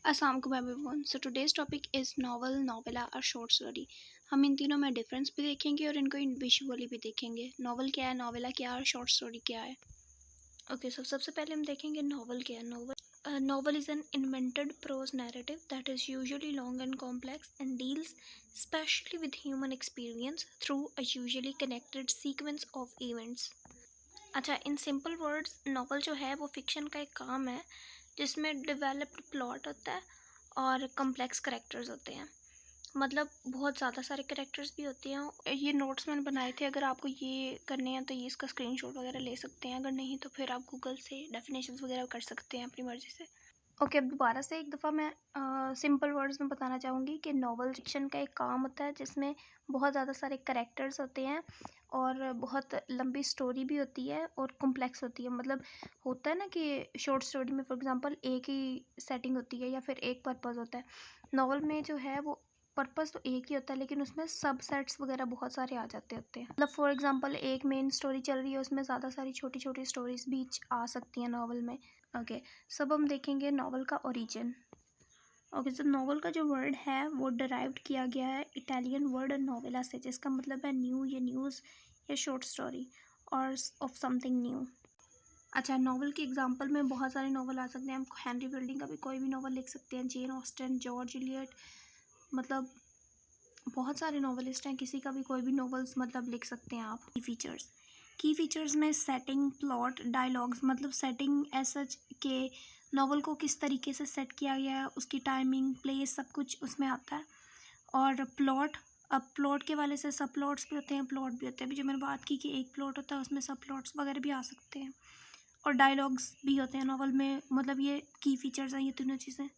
Assalamualaikum everyone. So today's topic is novel, novella और short story. हम इन तीनों में डिफरेंस भी देखेंगे और इनको इंडिविजुअली भी देखेंगे. नॉवल क्या है, नॉवेला क्या है और शॉर्ट स्टोरी क्या है. ओके, सो सबसे पहले हम देखेंगे नॉवल क्या है. Novel is an invented prose narrative that is usually long and complex and deals especially with human experience through a usually connected sequence of events. अच्छा, इन सिंपल वर्ड्स नॉवल जो है वो फिक्शन का एक काम है जिसमें डेवलप्ड प्लॉट होता है और कम्प्लेक्स करेक्टर्स होते हैं. मतलब बहुत ज़्यादा सारे करेक्टर्स भी होते हैं. ये नोट्स मैंने बनाए थे, अगर आपको ये करने हैं तो ये इसका स्क्रीनशॉट वगैरह ले सकते हैं, अगर नहीं तो फिर आप गूगल से डेफिनेशंस वगैरह कर सकते हैं अपनी मर्ज़ी से. ओके, अब दोबारा से एक दफ़ा मैं सिंपल वर्ड्स में बताना चाहूँगी कि नॉवल फिक्शन का एक काम होता है जिसमें बहुत ज़्यादा सारे करेक्टर्स होते हैं और बहुत लंबी स्टोरी भी होती है और कॉम्प्लेक्स होती है. मतलब होता है ना कि शॉर्ट स्टोरी में फॉर एग्जांपल एक ही सेटिंग होती है या फिर एक पर्पस होता है. नॉवल में जो है वो पर्पस तो एक ही होता है लेकिन उसमें सब सेट्स वगैरह बहुत सारे आ जाते होते हैं. मतलब फॉर एग्जांपल एक मेन स्टोरी चल रही है, उसमें ज़्यादा सारी छोटी छोटी स्टोरीज भी आ सकती हैं नॉवल में. ओके, सब हम देखेंगे नॉवल का ओरिजिन. ओके, तो नॉवल का जो वर्ड है वो डिराइव्ड किया गया है इटालियन वर्ड नोवेला से, जिसका मतलब है न्यू या न्यूज़ या शॉर्ट स्टोरी और ऑफ समथिंग न्यू. अच्छा, नॉवल के एग्जांपल में बहुत सारे नॉवल आ सकते हैं. हम हेनरी फिल्डिंग का भी कोई भी नॉवल लिख सकते हैं, जेन ऑस्टन, जॉर्ज इलियट, मतलब बहुत सारे नॉवलिस्ट हैं, किसी का भी कोई भी नॉवेल्स मतलब लिख सकते हैं आप. की फीचर्स में सेटिंग, प्लॉट, डायलॉग्स, मतलब सेटिंग एज सच के नॉवल को किस तरीके से सेट किया गया है, उसकी टाइमिंग, प्लेस, सब कुछ उसमें आता है. और प्लॉट, अब प्लॉट के वाले से सब प्लॉट्स भी होते हैं, प्लॉट भी होते हैं. अभी जो मैंने बात की कि एक प्लॉट होता है उसमें सब प्लॉट्स वगैरह भी आ सकते हैं. और डायलॉग्स भी होते हैं नॉवल में. मतलब ये की फीचर्स हैं, ये तीनों चीज़ें.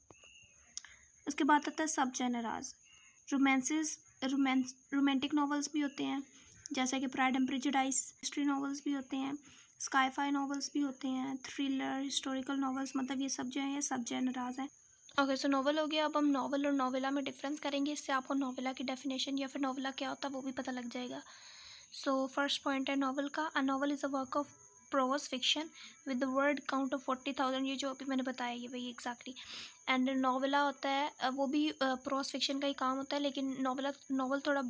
उसके बाद आता है सब जेनराज. रोमांटिक नॉवेल्स भी होते हैं जैसे कि pride and prejudice. History novels भी होते हैं, स्काईफाई नॉवेल्स भी होते हैं, थ्रिलर, हिस्टोरिकल नॉवेल्स. मतलब ये सब जो है ये सब जेनराज हैं. ओके, सो नॉवल हो गया. अब हम नॉवल और नॉवेला में डिफरेंस करेंगे, इससे आपको नॉवेला की डेफिनेशन या फिर नॉवेला क्या होता है वो भी पता लग जाएगा. सो फर्स्ट पॉइंट है नॉवल का. अ novel is a work of pros fiction with the word count of 40,000. ये जो अभी मैंने बताया ये वही एग्जैक्टली. एंड नॉवेला होता है वो भी प्रोज फिक्शन का ही काम होता है, लेकिन नॉवल थोड़ा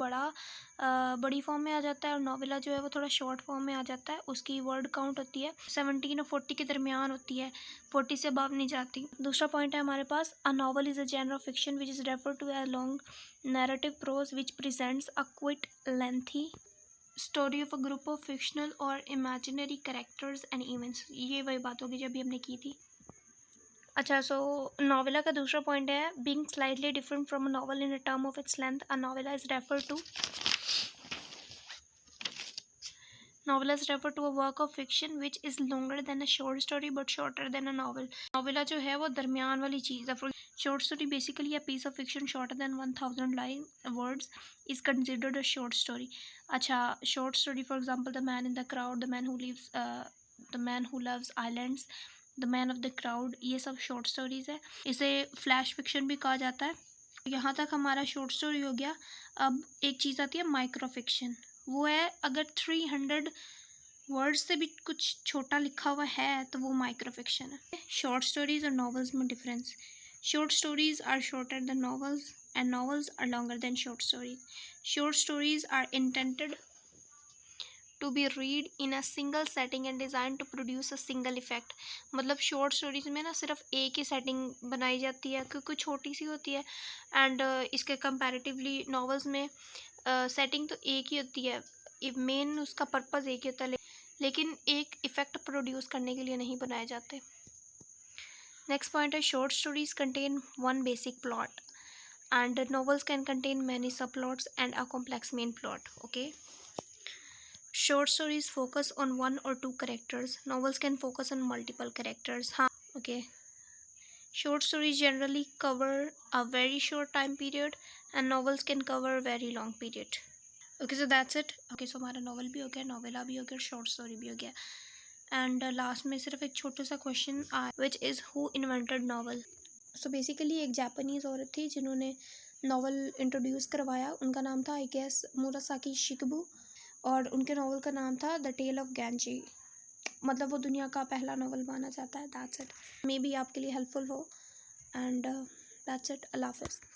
बड़ी फॉर्म में आ जाता है और नॉवेला जो है वो थोड़ा शॉर्ट फॉर्म में आ जाता है. उसकी वर्ड काउंट होती है 17 और 40 के दरमियान होती है, 40 से अबव नहीं जाती. दूसरा पॉइंट है हमारे पास, a novel is a genre of fiction which is refer to a long narrative prose which presents a quite lengthy story of a group of fictional और इमेजिनरी कैरेक्टर्स एंड इवेंट्स. ये वही बात होगी जो अभी हमने की थी. अच्छा, सो नॉवेला का दूसरा पॉइंट है being slightly different from a novel in a term of its length. A novella is refer to a work of fiction which is longer than a short story but shorter than a novel. Novella जो है वो दरमियान वाली चीज़ है. Short story basically a piece of fiction shorter than 1000 line words is considered a short story. अच्छा, short story for example the man in the crowd, the man who loves islands, the man of the crowd, ये सब short stories है. इसे flash fiction भी कहा जाता है. यहाँ तक हमारा शॉर्ट स्टोरी हो गया. अब एक चीज़ आती है माइक्रो फिक्शन. वो है अगर 300 वर्ड्स से भी कुछ छोटा लिखा हुआ है तो वो माइक्रो फिक्शन है. शॉर्ट स्टोरीज और नॉवेल्स में difference. Short stories are shorter than novels and novels are longer than short stories. Short stories are intended to be read in a single setting and design to produce a single effect. मतलब short stories में ना सिर्फ एक ही setting बनाई जाती है क्योंकि छोटी सी होती है. एंड इसके कंपैरेटिवली नॉवेल्स में सेटिंग तो एक ही होती है, मेन उसका पर्पज़ एक ही होता है लेकिन एक इफ़ेक्ट प्रोड्यूस करने के लिए नहीं बनाए जाते. नेक्स्ट पॉइंट है short stories contain one basic plot and novels can contain many sub plots and a complex main plot. Okay, short stories focus on one or two characters. Novels can focus on multiple characters. हाँ, okay. Short stories generally cover a very short time period and novels can cover a very long period. Okay, so that's it. Okay, so हमारा novel भी हो गया, novella भी हो गया, short story भी हो गया. And लास्ट में सिर्फ एक छोटा सा क्वेश्चन आया which is who invented novel. So basically एक जापानीज औरत थी जिन्होंने नॉवल इंट्रोड्यूस करवाया. उनका नाम था आई गेस मुरासाकी शिकिबू और उनके नावल का नाम था द टेल ऑफ गैंजी. मतलब वो दुनिया का पहला नावल माना जाता है. That's it. मे बी आपके लिए हेल्पफुल हो. एंड दैट्स इट, अल्लाह हाफिज़।